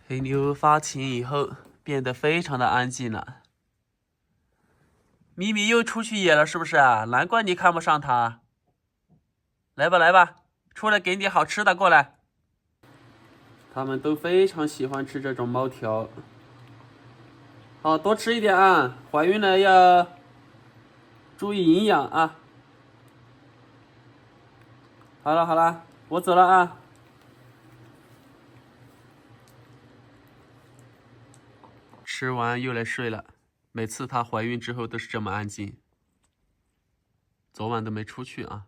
黑妞发情以后变得非常的安静了。咪咪又出去野了，是不是啊？难怪你看不上它。来吧来吧，出来给你点好吃的过来。它们都非常喜欢吃这种猫条。好，多吃一点啊！怀孕了要注意营养啊。好了好了，我走了啊。吃完又来睡了，每次她怀孕之后都是这么安静。昨晚都没出去啊。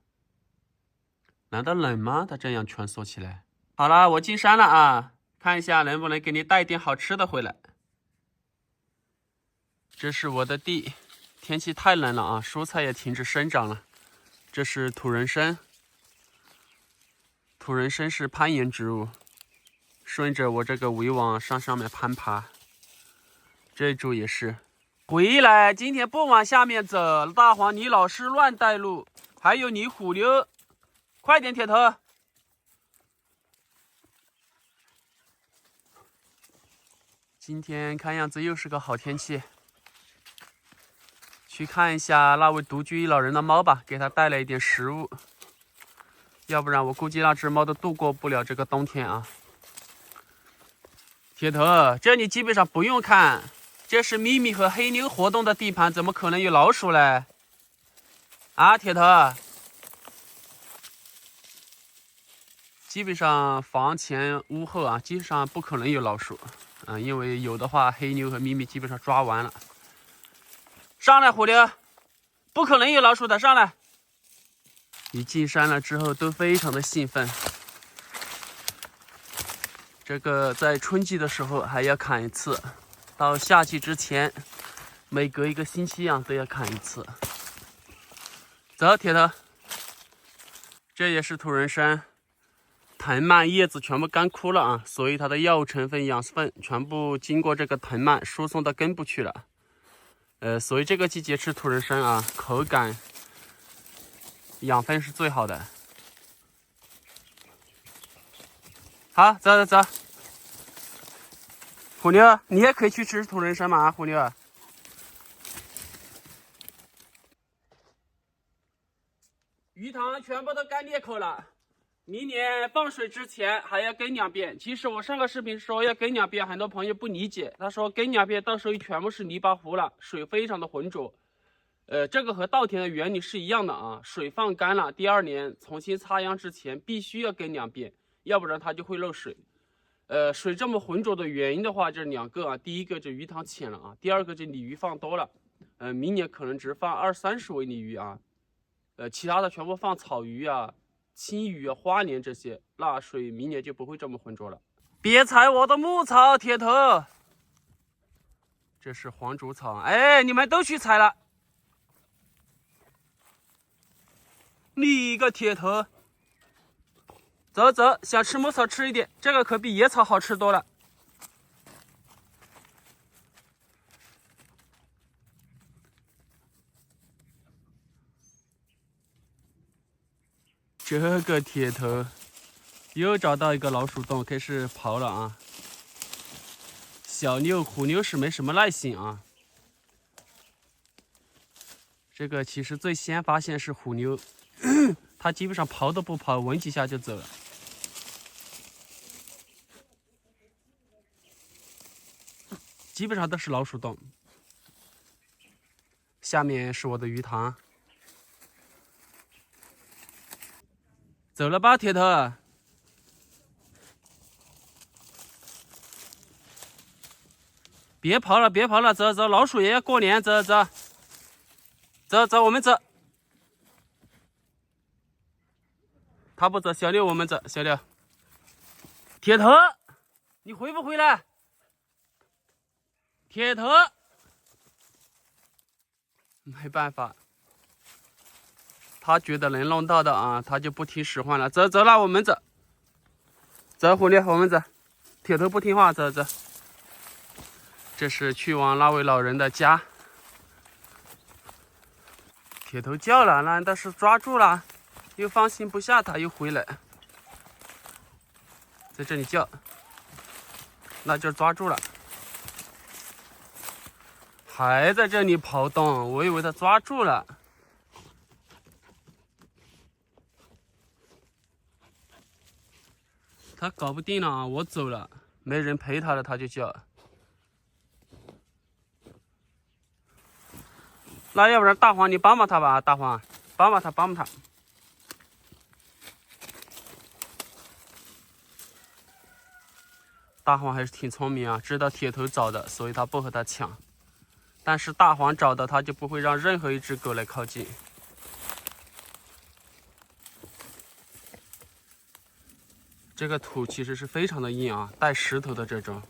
难道冷吗？它这样蜷缩起来。好了，我进山了啊，看一下能不能给你带点好吃的回来。这是我的地，天气太冷了啊，蔬菜也停止生长了。这是土人参，土人参是攀岩植物，顺着我这个围网上面攀爬。这株也是。回来，今天不往下面走，大黄你老是乱带路，还有你虎妞，快点铁头。今天看样子又是个好天气，去看一下那位独居老人的猫吧，给他带来一点食物，要不然我估计那只猫都度过不了这个冬天啊。铁头，这里基本上不用看，这是咪咪和黑妞活动的地盘，怎么可能有老鼠嘞？啊，铁头，基本上房前屋后啊，基本上不可能有老鼠。因为有的话，黑妞和咪咪基本上抓完了。上来，虎妞，不可能有老鼠的，上来。一进山了之后都非常的兴奋。这个在春季的时候还要砍一次，到夏季之前，每隔1个星期啊都要砍一次。走，铁头，这也是土人参。藤蔓叶子全部干枯了啊，所以它的药物成分、养分全部经过这个藤蔓输送到根部去了。所以这个季节吃土人参啊，口感、养分是最好的。好，走走走。虎妞，你也可以去吃土人参嘛，虎妞。鱼塘全部都干裂口了。明年放水之前还要更2遍。其实我上个视频说要更2遍，很多朋友不理解。他说更2遍，到时候全部是泥巴糊了，水非常的浑浊。这个和稻田的原理是一样的啊。水放干了，第2年重新插秧之前必须要更2遍，要不然它就会漏水。水这么浑浊的原因的话，就是2个啊。第一个就鱼塘浅了啊，第2个就鲤鱼放多了。明年可能只放20-30尾鲤鱼啊，其他的全部放草鱼啊。青鱼啊、花鲢这些，那水明年就不会这么浑浊了。别踩我的牧草，铁头。这是黄竹草，哎，你们都去踩了。你个铁头，走走，想吃牧草吃一点，这个可比野草好吃多了。这个铁头又找到一个老鼠洞，开始刨了啊。小妞、虎妞是没什么耐性啊。这个其实最先发现是虎妞，它基本上刨都不刨，闻几下就走了。基本上都是老鼠洞。下面是我的鱼塘。走了吧，铁头。别跑了，别跑了，走走，老鼠也要过年，走走。走走，我们走。他不走，小六我们走，小六。铁头，你回不回来？铁头，没办法，他觉得能弄到的啊，他就不听使唤了。走走了，我们走。走，虎妞，我们走。铁头不听话，走走。这是去往那位老人的家。铁头叫了，难道是抓住了？又放心不下，他又回来，在这里叫。那就抓住了，还在这里跑动，我以为它抓住了。它搞不定了啊，我走了，没人陪它了，它就叫。那要不然大黄你帮帮它吧，大黄，帮帮它，帮帮它。大黄还是挺聪明啊，知道铁头找的，所以它不和它抢。但是大黄找的，它就不会让任何一只狗来靠近。这个土其实是非常的硬啊，带石头的这种。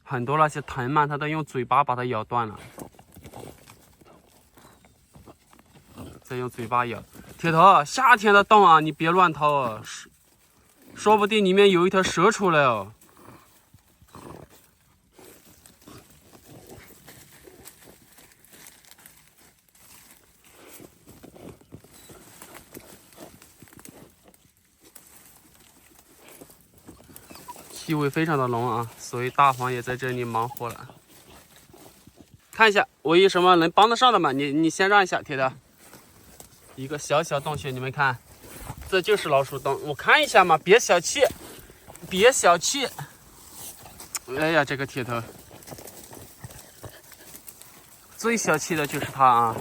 很多那些藤蔓，它都用嘴巴把它咬断了，再用嘴巴咬。铁头，夏天的洞啊，你别乱掏哦，说不定里面有一条蛇出来哦。气味非常的浓啊，所以大黄也在这里忙活了。看一下我有什么能帮得上的吗？你先让一下，铁头。一个小小洞穴，你们看，这就是老鼠洞。我看一下嘛，别小气，别小气。哎呀，这个铁头最小气的就是他啊！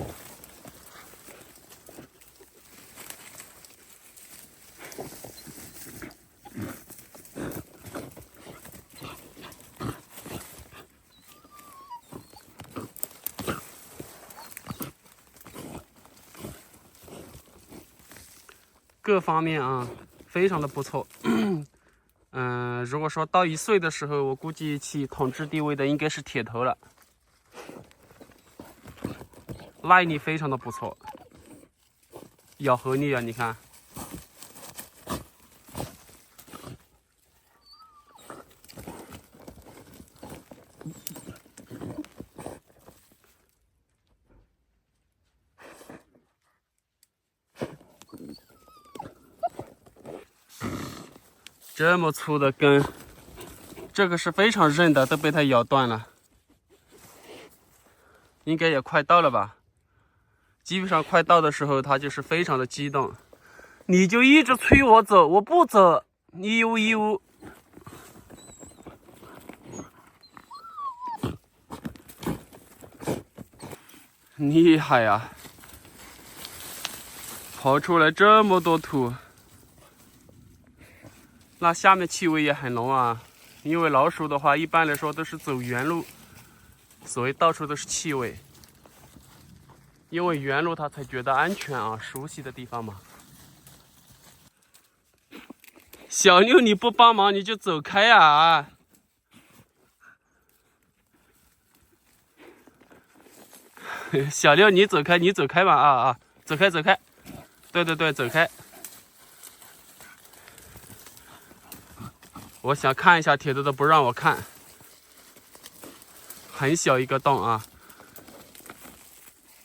各方面啊，非常的不错。如果说到1岁的时候，我估计起统治地位的应该是铁头了。耐力非常的不错，咬合力啊，你看。这么粗的根，这个是非常韧的，都被它咬断了。应该也快到了吧？基本上快到的时候，它就是非常的激动，你就一直催我走，我不走，你呜一呜。厉害呀！刨出来这么多土。那下面气味也很浓啊，因为老鼠的话一般来说都是走原路，所以到处都是气味。因为原路它才觉得安全啊，熟悉的地方嘛。小六，你不帮忙你就走开啊！小六，你走开，你走开吧啊！走开，走开。对对对，走开。我想看一下，铁头都不让我看。很小一个洞啊，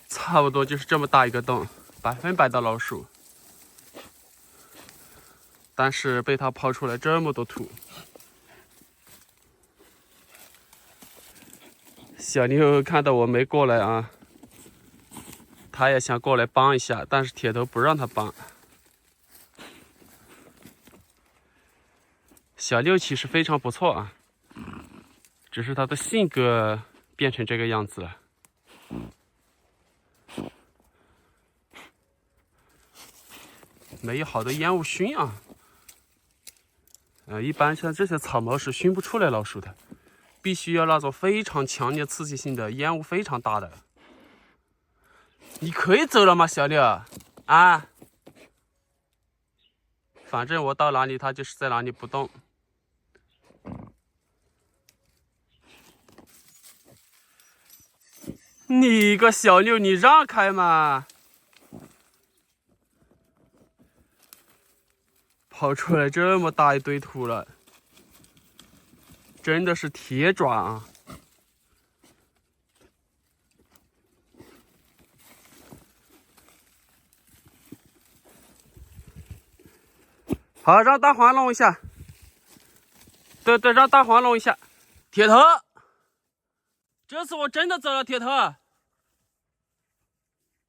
差不多就是这么大一个洞，100%的老鼠。但是被它刨出来这么多土。小六看到我没过来啊，他也想过来帮一下，但是铁头不让他帮。小六其实非常不错啊，只是他的性格变成这个样子了。没有好的烟雾熏啊。一般像这些草毛是熏不出来老鼠的，必须要那种非常强烈刺激性的烟雾非常大的。你可以走了吗，小六？啊？反正我到哪里，它就是在哪里不动。你个小六，你让开嘛！跑出来这么大一堆土了，真的是铁爪啊！好，让大黄弄一下。对，让大黄弄一下。铁头，这次我真的走了，铁头。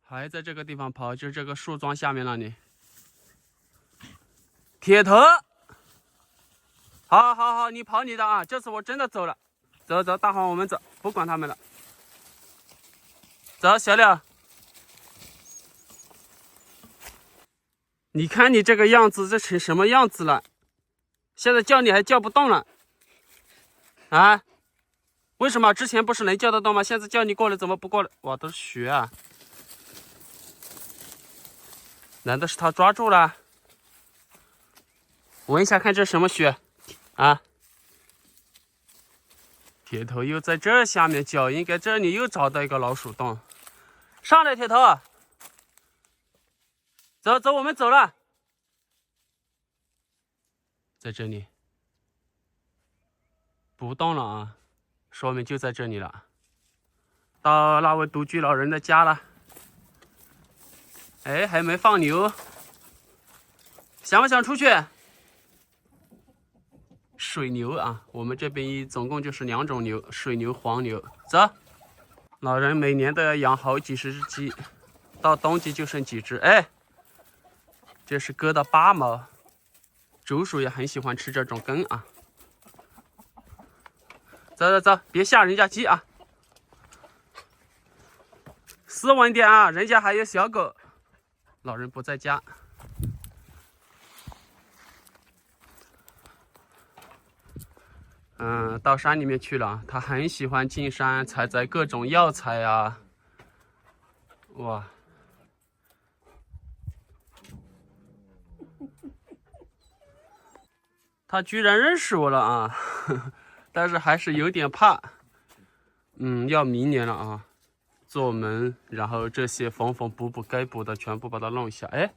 还在这个地方跑，就是这个树桩下面那里。铁头，好，你跑你的啊！这次我真的走了。走，大黄，我们走，不管他们了。走，小廖。你看你这个样子，这成什么样子了？现在叫你还叫不动了，啊？为什么之前不是能叫得动吗？现在叫你过来怎么不过来？哇，都是血啊！难道是他抓住了？闻一下看这什么血啊？铁头又在这下面叫，应该这里又找到一个老鼠洞。上来，铁头。走，我们走了。在这里。不动了啊，说明就在这里了。到那位独居老人的家了。哎，还没放牛，想不想出去？水牛啊，我们这边总共就是2种牛，水牛、黄牛。走，老人每年都要养好几十只鸡，到冬季就剩几只。哎，这是割的8毛，竹鼠也很喜欢吃这种根啊。走，别吓人家鸡啊！斯文点啊，人家还有小狗。老人不在家。到山里面去了。他很喜欢进山采摘各种药材啊。哇！他居然认识我了啊！但是还是有点怕。要明年了啊。做门，然后这些缝补该补的全部把它弄一下。哎，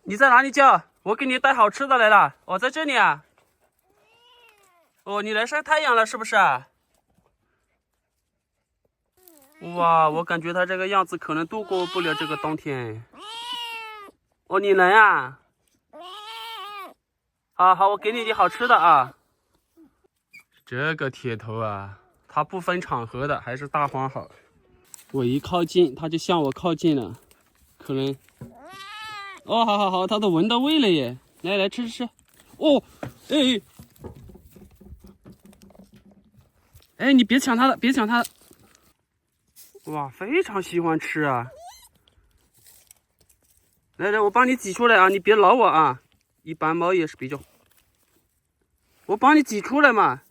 你在哪里叫？我给你带好吃的来了。我在这里啊。哦，你来晒太阳了是不是？哇，我感觉它这个样子可能度过不了这个冬天。哦，你能啊？好，我给你点好吃的啊。这个铁头啊，他不分场合的，还是大黄好。我一靠近，他就向我靠近了，可能。哦，好，他都闻到味了耶！来吃。哦，哎，你别抢他的，别抢他的。哇，非常喜欢吃啊！来，我帮你挤出来啊，你别挠我啊。一般猫也是比较，我帮你挤出来嘛。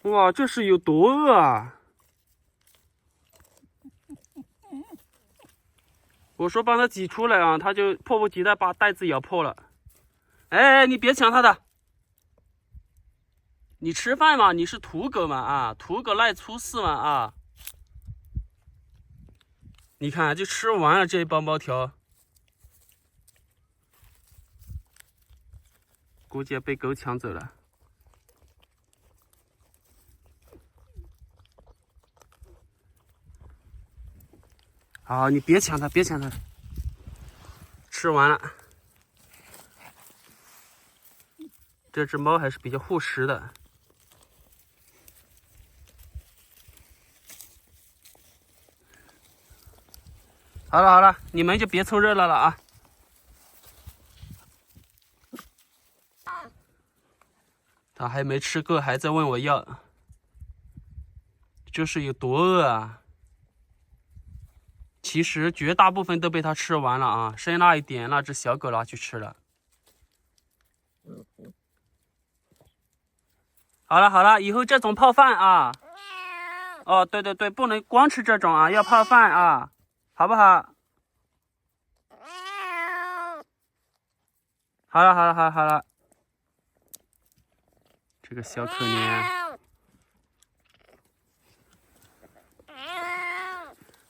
哇，这是有多饿啊！我说帮他挤出来啊，他就迫不及待把袋子咬破了。哎，你别抢他的。你吃饭嘛？你是土狗嘛？啊，土狗赖粗饲嘛？啊，你看就吃完了这一包猫条，估计要被狗抢走了。好，你别抢它，吃完了。这只猫还是比较护食的。好了，你们就别凑热闹了啊！他还没吃够，还在问我要，这是有多饿啊！其实绝大部分都被他吃完了啊，剩那一点，那只小狗拿去吃了。好了，以后这种泡饭啊。哦，对，不能光吃这种啊，要泡饭啊，好不好？好了，这个小可怜。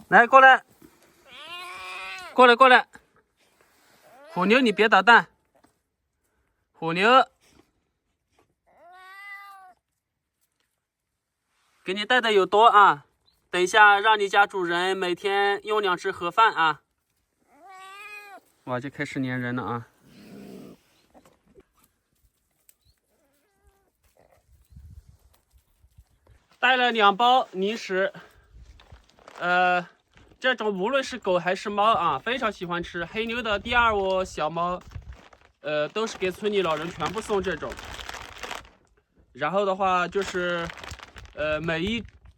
来，过来，虎妞，你别捣蛋。虎妞，给你带的有多啊？等一下让你家主人每天用2只盒饭啊。哇，就开始粘人了啊！带了2包零食，这种无论是狗还是猫啊，非常喜欢吃。黑牛的第2窝小猫，都是给村里老人全部送这种。然后的话就是，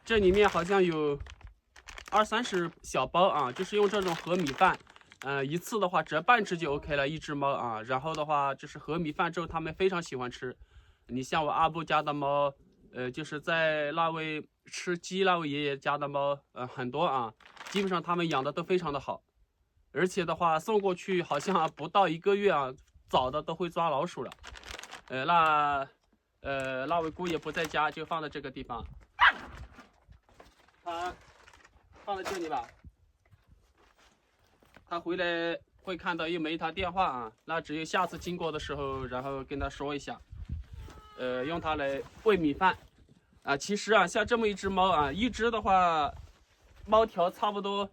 这里面好像有20-30小包啊，就是用这种和米饭，一次的话折半只就 OK 了，一只猫啊。然后的话就是和米饭之后，它们非常喜欢吃。你像我阿布家的猫。就是在那位吃鸡那位爷爷家的猫，很多啊，基本上他们养的都非常的好，而且的话送过去好像不到1个月啊，早的都会抓老鼠了。那位姑爷不在家，就放在这个地方，他放在这里吧。他回来会看到又没他电话啊，那只有下次经过的时候，然后跟他说一下。用它来喂米饭啊。其实啊，像这么一只猫啊，一只的话，猫条差不多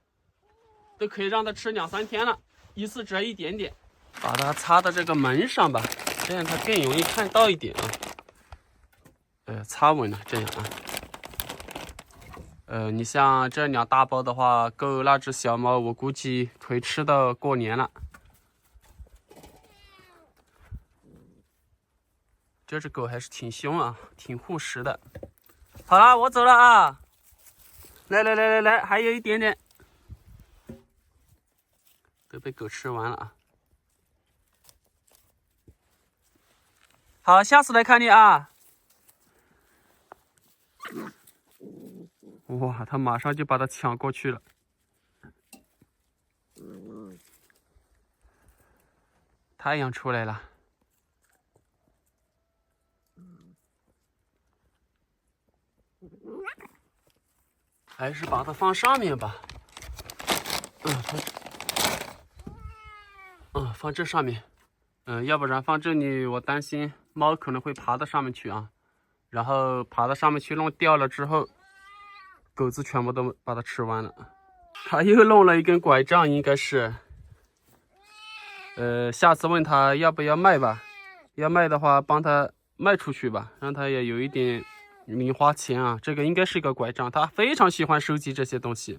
都可以让它吃2-3天了，一次折一点点，把它插到这个门上吧，这样它更容易看到一点啊。插稳了，这样啊。你像这2大包的话，够那只小猫，我估计可以吃到过年了。这只狗还是挺凶啊，挺护食的。好了，我走了啊！来，还有一点点，都被狗吃完了啊。好，下次来看你啊！哇，它马上就把它抢过去了。太阳出来了。还是把它放上面吧。放这上面。要不然放这里，我担心猫可能会爬到上面去啊。然后爬到上面去弄掉了之后，狗子全部都把它吃完了。他又弄了一根拐杖，应该是。下次问他要不要卖吧。要卖的话，帮他卖出去吧，让他也有一点零花钱啊。这个应该是一个拐杖，他非常喜欢收集这些东西。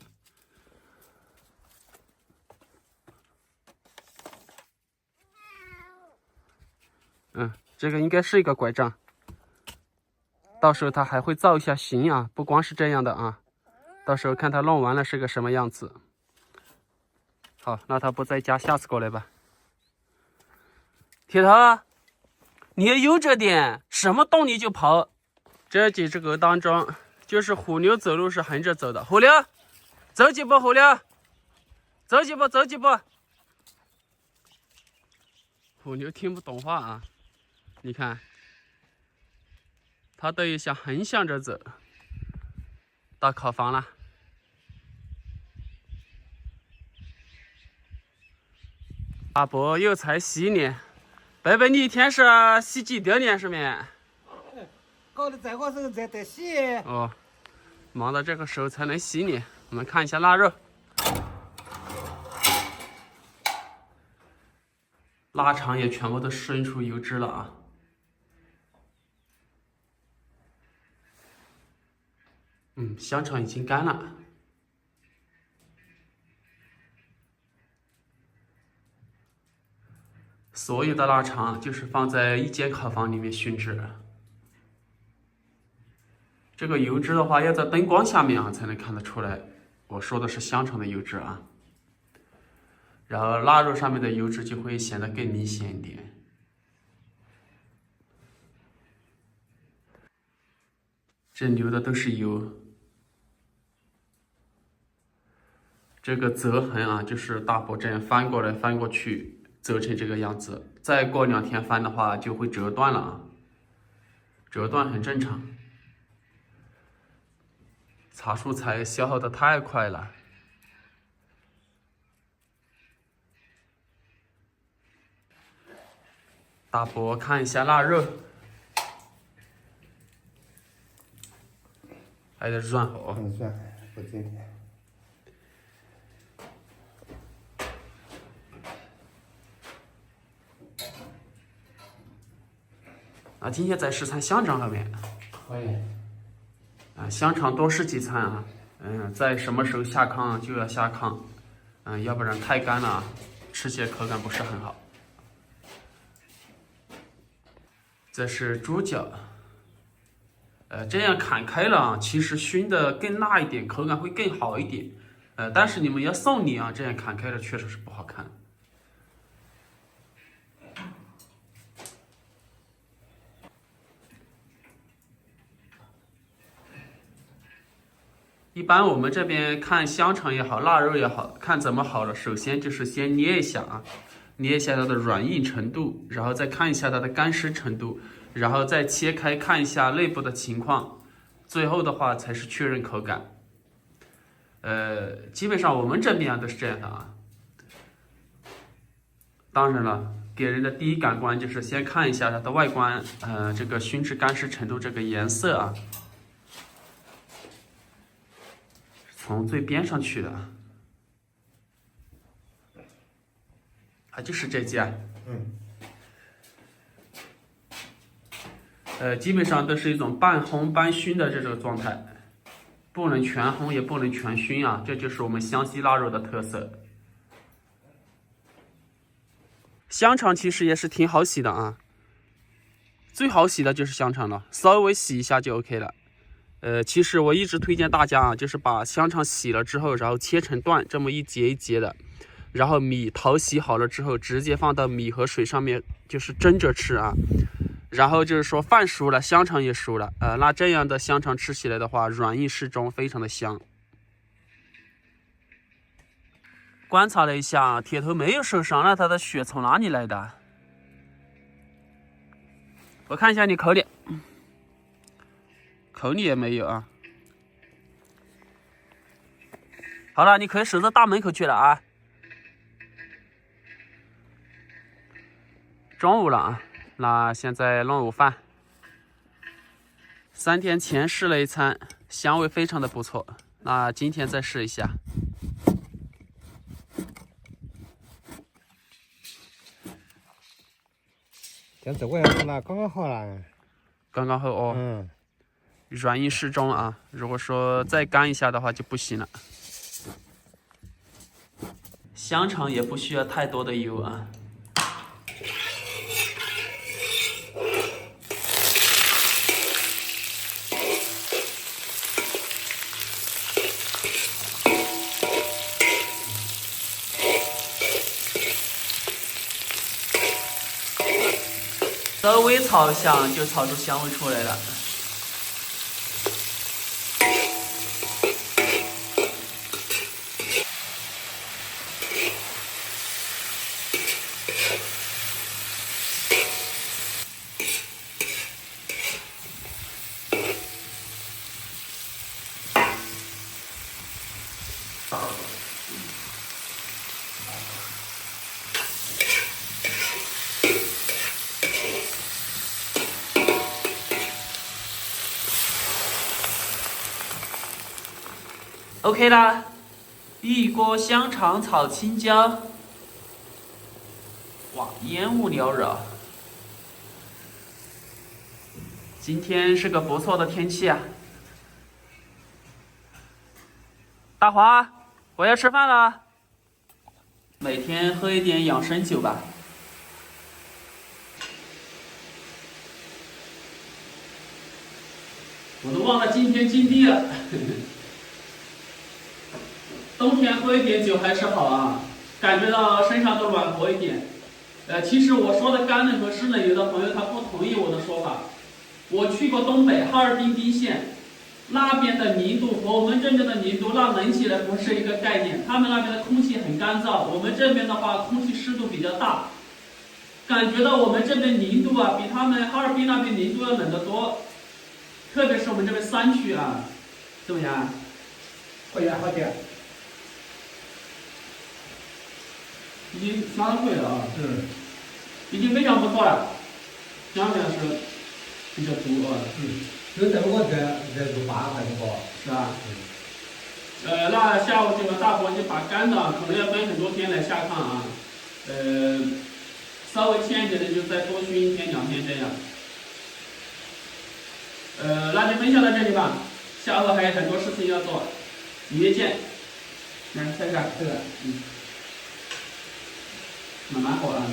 这个应该是一个拐杖。到时候他还会造一下型啊，不光是这样的啊。到时候看他弄完了是个什么样子。好，那他不在家，下次过来吧。铁头，你要悠着点，什么洞你就跑。这几只狗当中，就是虎妞走路是横着走的。虎妞，走几步，虎妞，走几步，走几步。虎妞听不懂话啊，你看，它都有想横向着走。到烤房了。阿伯又才洗脸，伯伯，你一天是洗几多脸是没？搞得这个时候才得洗。哦，忙到这个时候才能洗脸。我们看一下腊肉，腊肠也全部都渗出油脂了啊。香肠已经干了。所有的腊肠就是放在一间烤房里面熏制。这个油脂的话，要在灯光下面啊才能看得出来。我说的是香肠的油脂啊。然后腊肉上面的油脂就会显得更明显一点。这流的都是油。这个折痕啊，就是大伯这样翻过来翻过去折成这个样子。再过2天翻的话，就会折断了啊。折断很正常。茶树材消耗的太快了。大伯看一下腊肉，还得软好。软，不今天。啊，今天在试餐香肠上面。可以。啊，香肠多试几餐啊。在什么时候下糠就要下糠。要不然太干了，吃起来口感不是很好。这是猪脚。这样砍开了，其实熏的更辣一点，口感会更好一点。但是你们要送礼啊，这样砍开了确实是不好看。一般我们这边看香肠也好，腊肉也好，看怎么好了，首先就是先捏一下啊，捏一下它的软硬程度，然后再看一下它的干湿程度，然后再切开看一下内部的情况，最后的话才是确认口感。基本上我们这边都是这样的啊。当然了，给人的第一感官就是先看一下它的外观，这个熏制干湿程度，这个颜色啊。从最边上去的，就是这家。基本上都是一种半烘半熏的这种状态，不能全烘也不能全熏啊，这就是我们湘西腊肉的特色。香肠其实也是挺好洗的啊，最好洗的就是香肠了，稍微洗一下就 OK 了。其实我一直推荐大家啊，就是把香肠洗了之后，然后切成段，这么一节一节的，然后米淘洗好了之后，直接放到米和水上面，就是蒸着吃啊。然后就是说饭熟了，香肠也熟了，那这样的香肠吃起来的话，软硬适中，非常的香。观察了一下，铁头没有受伤，那他的血从哪里来的？我看一下你口里。口里也没有啊。好了，你可以守着大门口去了啊。中午了啊，那现在弄午饭。3天前试了一餐，香味非常的不错。那今天再试一下。像这个样子了，刚刚好了。刚刚好哦。软硬适中啊，如果说再干一下的话就不行了。香肠也不需要太多的油啊。稍微炒一下就炒出香味出来了。OK 啦，一锅香肠炒青椒，哇，烟雾缭绕。今天是个不错的天气啊。大华，我要吃饭了。每天喝一点养生酒吧。我都忘了今天金币了。冬天喝一点酒还是好啊，感觉到身上都暖和一点。其实我说的干冷和湿冷，有的朋友他不同意我的说法。我去过东北哈尔滨彬县，那边的凝度和我们这边的凝度，那冷起来不是一个概念。他们那边的空气很干燥，我们这边的话空气湿度比较大，感觉到我们这边凝度啊，比他们哈尔滨那边凝度要冷得多。特别是我们这边山区啊，怎么样？好点，好点。已经相当会了啊，已经非常不错了，香量是比较足啊。就这个这就8块多，是吧？那下午这个大伙你把干的可能要分很多天来下炕啊，稍微欠一点的就再多熏1天2天这样。那就分享到这里吧，下回还有很多事情要做，约见。来，下一个这个，蛮火啊。